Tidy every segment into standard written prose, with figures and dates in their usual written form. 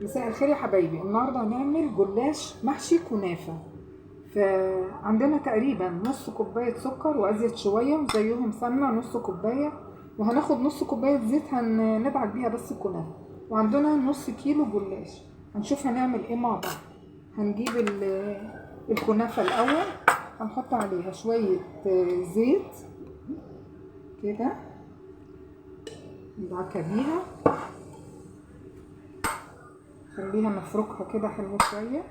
مساء الخير يا حبايبي. النهارده هنعمل جلاش محشي كنافه. فعندنا تقريبا نص كوبايه سكر وازيد شويه وزيهم سمنه نص كوبايه، وهناخد نص كوبايه زيت هندعك بيها بس الكنافه، وعندنا نص كيلو جلاش. هنشوف هنعمل ايه مع بعض. هنجيب الكنافه الاول، هنحط عليها شويه زيت كده ندعكها بيها، خليها نفركها كده حلوه شويه،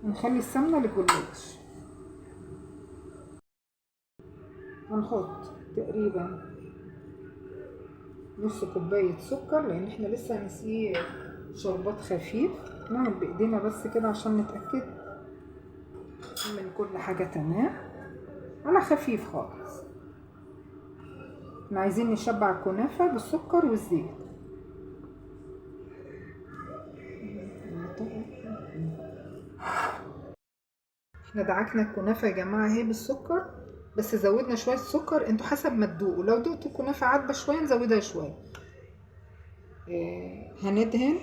ونخلي السمنه للجلاش. هنحط تقريبا نص كوباية سكر لان احنا لسه هنسقيه شربات خفيف. نعمل بايدينا بس كده عشان نتأكد من كل حاجة تمام، على خفيف خالص. احنا عايزين نشبع الكنافة بالسكر والزيت. احنا دعكنا الكنافة يا جماعة اهي بالسكر، بس زودنا شوية سكر، انتوا حسب ما تدوقوا. لو دقتوا الكنافة عادبة شوية نزودها شوية. هندهن.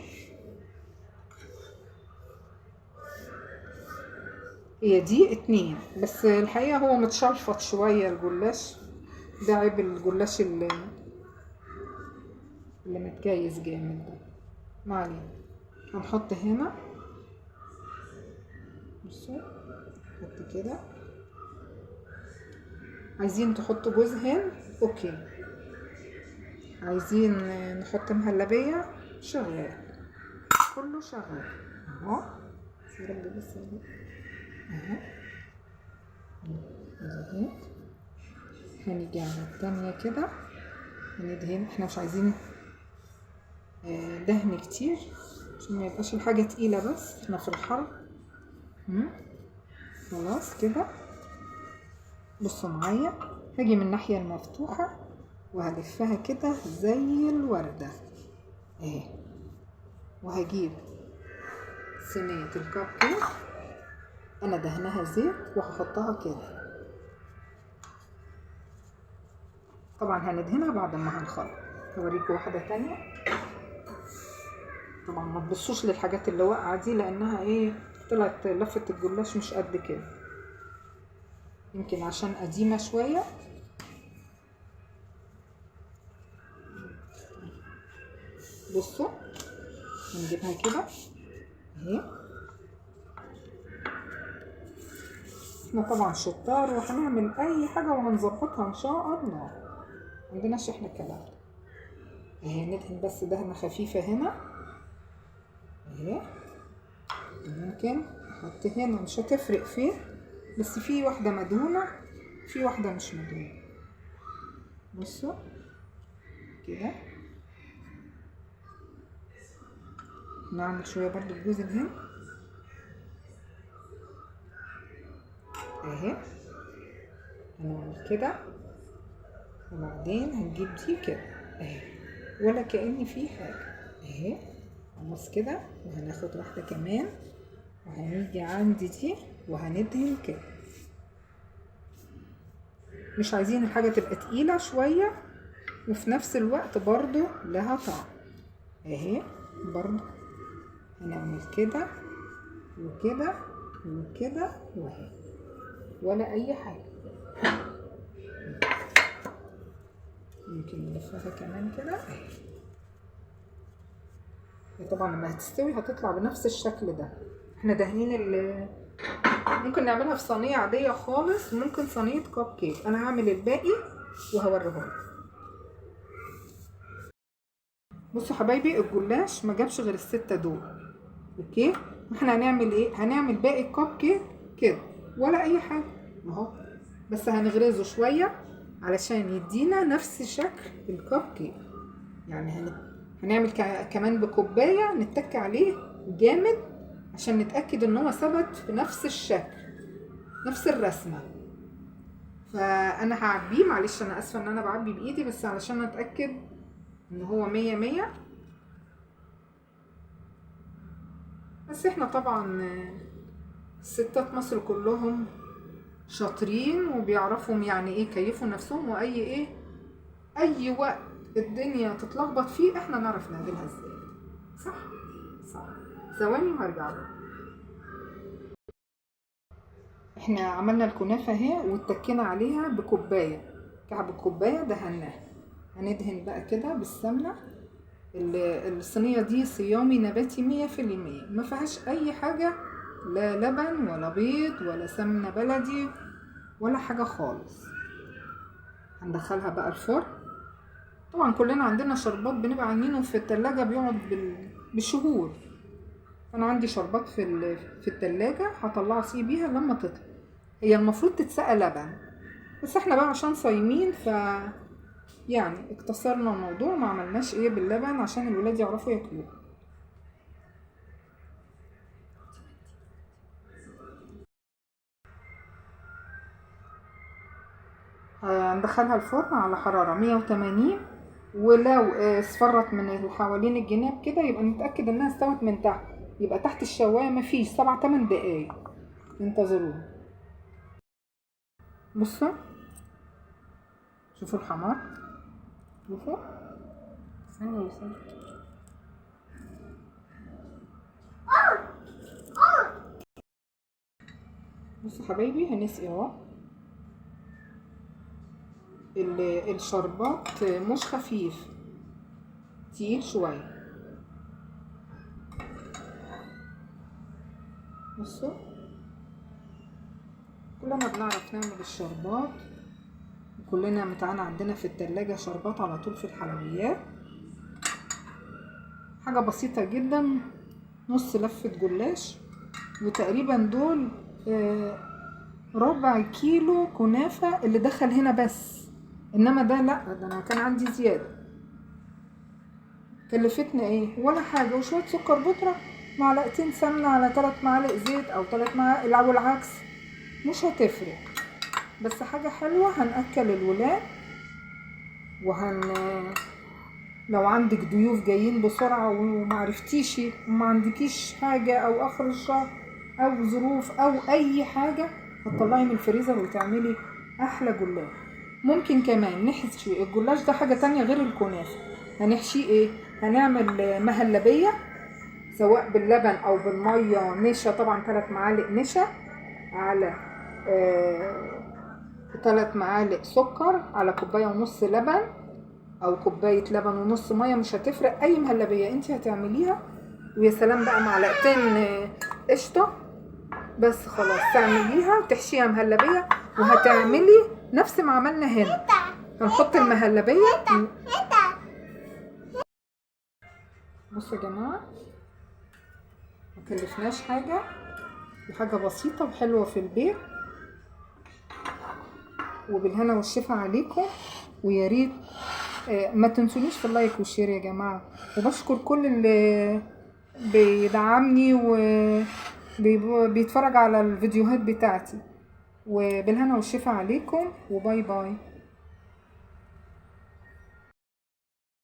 هي دي 2 بس، الحقيقة هو متشلفط شوية الجلاش ده، عيب الجلاش اللي متجيز جامد ده. ما علينا، هنحط هنا. بصوا نحط كده. عايزين تحطوا جوز هند اوكي، عايزين نحط مهلبية شغال، كله شغال اهو. يا رب بس اهو اهو. هنيجي على التانية كده هندهن. احنا مش عايزين دهن كتير عشان ما يبقاش الحاجة تقيلة، بس احنا في الحر. خلاص كده. بصوا معايا، هاجي من الناحية المفتوحة وهلفها كده زي الوردة اهي، وهجيب صينية الكب كيك انا دهنها زيت وهحطها كده. طبعا هندهنها بعد ما هنخلط. هوريكم واحدة تانية. طبعا ما تبصوش للحاجات اللي واقعة دي لانها ايه، طلعت لفة الجلاش مش قد كده، يمكن عشان قديمة شوية. بصوا هنجيبها كده اهي. احنا طبعا شطار وهنعمل اي حاجة وهنظبطها ان شاء الله، عندناش احنا كلام اهي. ندهن بس دهنة خفيفة هنا اهي. ممكن احط هنا، مش هتفرق فين، بس في واحدة مدهونة في واحدة مش مدهونة. بصوا كده. نعمل شوية برضو بجوز الهند اهي. هنعمل كده وبعدين هنجيب دي كده اهي، ولا كأن في حاجة اهي. خلاص كده. وهناخد واحدة كمان وهنيجي عند دي وهندهن كده. مش عايزين الحاجة تبقى تقيلة شوية وفي نفس الوقت برضو لها طعم اهي. برضو هنعمل كده وكده وكده وهي، ولا اي حاجة. ممكن نلفها كمان كده اهي. طبعا لما هتستوي هتطلع بنفس الشكل ده. احنا دهنين ممكن نعملها في صينية عادية خالص، ممكن صينية كب كيك. انا هعمل الباقي وهوريهولكم. بصوا حبايبي، الجلاش ما جابش غير ال6 دول اوكي. احنا هنعمل ايه؟ هنعمل باقي الكب كيك كده ولا اي حاجة اهو، بس هنغرزه شوية علشان يدينا نفس شكل الكب كيك. يعني هنعمل كمان بكوباية نتك عليه جامد عشان نتأكد ان هو ثبت في نفس الشكل نفس الرسمة. فانا هعبيه، معلش انا اسفة ان انا بعبي بايدي بس علشان اتأكد ان هو 100. بس احنا طبعا ستات مصر كلهم شاطرين وبيعرفوا يعني ايه يكيفوا نفسهم، واي ايه اي وقت الدنيا تتلخبط فيه احنا نعرف نعملها ازاي. صح صح. ثواني وهرجع له. احنا عملنا الكنافة اهي واتكينا عليها بكوباية، كعب الكوباية دهناها. هندهن بقى كده بالسمنة. الصينية دي صيامي نباتي 100%، ما فيهاش اي حاجة، لا لبن ولا بيض ولا سمنة بلدي ولا حاجة خالص. هندخلها بقى الفرن. طبعا كلنا عندنا شربات بنبقى عاملينه في التلاجة بيقعد بالشهور. انا عندي شربات في التلاجة هطلعه اسقي بيها لما تطلع. هي المفروض تتسقى لبن، بس احنا بقى عشان صايمين يعني اقتصرنا الموضوع، ما عملناش ايه باللبن عشان الولاد يعرفوا ياكلوه. هندخلها الفرن على حرارة 180، ولو اصفرت من حوالين الجناب كده يبقى نتأكد انها استوت من تحت، يبقى تحت الشواية مفيش 7-8 دقايق. انتظروها. بصوا، شوفوا الحمار، شوفوا ثانية وثانية. بصوا حبايبي، هنسقي اهو. الشربات مش خفيف، تقيل شوية. بصوا، كلنا بنعرف نعمل الشربات، كلنا متعانا عندنا في التلاجة شربات على طول في الحلويات. حاجة بسيطة جدا، نص لفة جلاش، وتقريبا دول ربع كيلو كنافة اللي دخل هنا بس. انما ده لا، ده انا كان عندي زيادة. كلفتنا ايه ولا حاجة، وشوية سكر بودرة، معلقتين سمنة على 3 معالق زيت او 3 معالق او العكس، مش هتفرق. بس حاجة حلوة، هنأكل الولاد. لو عندك ضيوف جايين بسرعة ومعرفتيش وما عندكيش حاجة او اخر الشهر او ظروف او اي حاجة، هتطلعي من الفريزر وتعملي احلى جلاش. ممكن كمان نحشي الجلاش ده حاجة تانية غير الكنافة. هنحشيه ايه؟ هنعمل مهلبية سواء باللبن او بالمية نشا، طبعا 3 معالق نشا على 3 معالق سكر على كوباية ونص لبن، او كوباية لبن ونص مية، مش هتفرق. اي مهلبية انت هتعمليها. ويا سلام بقى معلقتين قشطة، بس خلاص تعمليها وتحشيها مهلبية. وهتعملي نفس ما عملنا هنا، هنحط المهلبية. بصوا يا جماعة، ما كلفناش حاجة، وحاجة بسيطة وحلوة في البيت، وبالهنا والشفا عليكم. ويا ريت ما تنسونيش في اللايك والشير يا جماعة. وبشكر كل اللي بيدعمني وبيتفرج على الفيديوهات بتاعتي. وبالهنا والشفا عليكم، وباي باي.